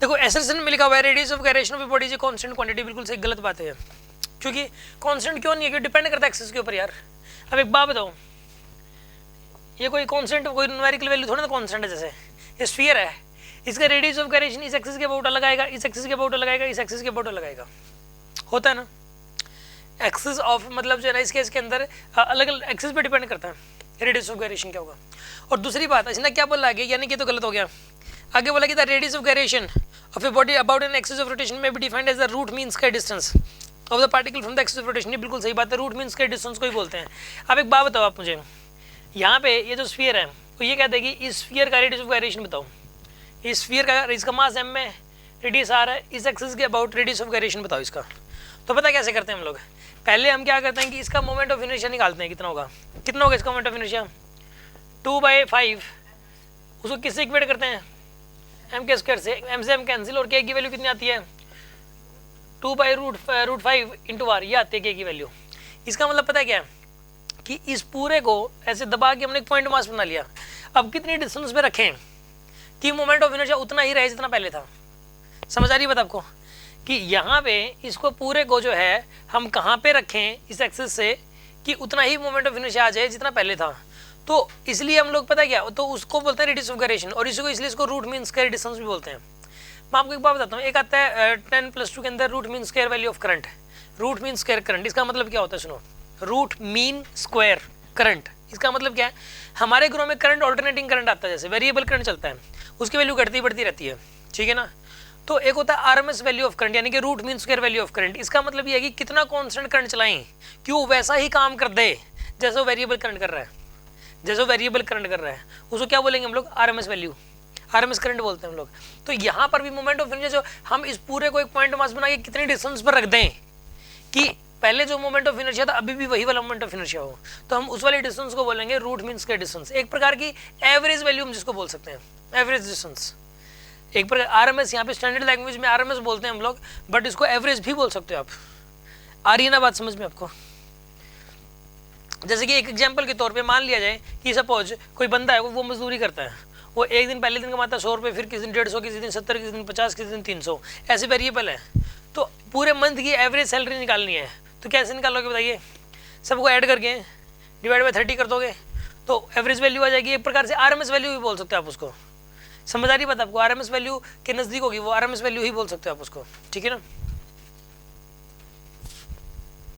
देखो एसएसएन में लिखा हुआ है radius of gyration of body is constant quantity, बिल्कुल सही, गलत बात है, क्योंकि कांस्टेंट क्यों नहीं है, क्योंकि डिपेंड करता है एक्सिस के ऊपर यार। अब एक बात बताओ, ये कोई कांस्टेंट, कोई न्यूमेरिकल वैल्यू थोड़ा ना कांस्टेंट है, जैसे ये स्फीयर है, इसका रेडियस ऑफ गायरेशन इस एक्सिस के अबाउट लगाएगा, इस एक्सिस के अबाउट लगाएगा, इस एक्सिस के अबाउट लगाएगा, होता है ना। एक्सिस ऑफ मतलब जो है ना इस केस के अंदर अलग अलग एक्सिस पे डिपेंड करता है रेडियस ऑफ गायरेशन क्या होगा। और दूसरी बात इसने क्या बोला आगे, यानी कि तो गलत हो गया, आगे बोला कि the radius of gyration of a body about an axis of rotation में be defined as the root mean square distance of the particle from the axis of rotation. ये बिल्कुल सही बात है, रूट मीन स्क्वायर डिस्टेंस को ही बोलते हैं। अब एक बात बताओ आप मुझे, यहाँ पे ये जो स्फीयर है वो ये कहते हैं कि इस स्फीयर का रेडियस ऑफ गायरेशन बताओ, इस स्फीयर का, इसका मास m में, रेडियस r है, इस एक्सिस के अबाउट रेडियस ऑफ गायरेशन बताओ इसका। तो पता कैसे करते हैं हम लोग, पहले हम क्या करते हैं कि इसका मोमेंट ऑफ इनर्शिया निकालते हैं, कितना होगा, कितना होगा इसका मोमेंट ऑफ इनर्शिया 2/5, उसको किससे इक्वेट करते हैं, m के स्क्वायर से, m से m कैंसिल, और k की वैल्यू कितनी आती है 2/√5 इंटू r, ये आती है k की वैल्यू। इसका मतलब पता है क्या है कि इस पूरे को ऐसे दबा के हमने एक पॉइंट मास बना लिया। अब कितनी डिस्टेंस पे रखें कि मोमेंट ऑफ इनर्शिया उतना ही रहे जितना पहले था। समझ आ रही है बात आपको, कि यहाँ पे इसको पूरे को जो है हम कहाँ पे रखें इस एक्सिस से कि उतना ही मोमेंट ऑफ इनर्शिया आ जाए जितना पहले था। तो इसलिए हम लोग पता क्या, तो उसको बोलते हैं रेडियस ऑफ गायरेशन, और इसी को इसलिए इसको रूट मीन स्क्वायर डिस्टेंस भी बोलते हैं। मैं आपको एक बात बताता हूँ, एक आता है 10+2 के अंदर root mean square value of current, root mean square current, इसका मतलब क्या होता है सुनो, रूट मीन स्क्वायर करंट, इसका मतलब क्या है, हमारे घरों में करंट ऑल्टरनेटिंग करंट आता है, जैसे वेरिएबल करंट चलता है, उसकी वैल्यू घटती बढ़ती रहती है, ठीक है ना। तो एक होता है आरएमएस वैल्यू ऑफ करंट, यानी कि root mean square value of current. इसका मतलब ये है कि कितना कांस्टेंट करंट चलाएं कि वो वैसा ही काम कर दे जैसे वो वेरिएबल करंट कर रहा है, जैसे वो वेरिएबल करंट कर रहा है, उसको क्या बोलेंगे हम लोग, आरएमएस वैल्यू, आरएमएस करंट बोलते हैं हम लोग। तो यहाँ पर भी मोमेंट ऑफ इनर्शिया जो हम इस पूरे को एक पॉइंट मास बना के कितनी डिस्टेंस पर रख दें कि पहले जो मोमेंट ऑफ इनर्शिया था अभी भी वही वाला मोमेंट ऑफ इनर्शिया हो, तो हम उस वाले डिस्टेंस को बोलेंगे रूट मीन स्क्वायर डिस्टेंस। एक प्रकार की एवरेज वैल्यू हम जिसको बोल सकते हैं, एवरेज डिस्टेंस, एक प्रकार आरएमएस, यहाँ पे स्टैंडर्ड लैंग्वेज में आरएमएस बोलते हैं हम लोग, बट इसको एवरेज भी बोल सकते हो आप। आ रही है ना बात समझ में आपको। जैसे कि एक एग्जांपल के तौर पे मान लिया जाए कि सपोज कोई बंदा है वो मजदूरी करता है, वो एक दिन पहले दिन कमाता है 100 रुपये, फिर किसी दिन 150, किसी दिन 70, किसी दिन 50, किसी दिन 300, ऐसे वेरिएबल है। तो पूरे मंथ की एवरेज सैलरी निकालनी है, तो कैसे निकालोगे बताइए, सबको ऐड करके डिवाइड बाय 30 कर दोगे तो एवरेज वैल्यू आ जाएगी। एक प्रकार से आरएमएस वैल्यू भी बोल सकते हो आप उसको। समझ आ रही बात आपको, आरएमएस वैल्यू के नज़दीक होगी वो, आरएमएस वैल्यू ही बोल सकते हो आप उसको, ठीक है ना।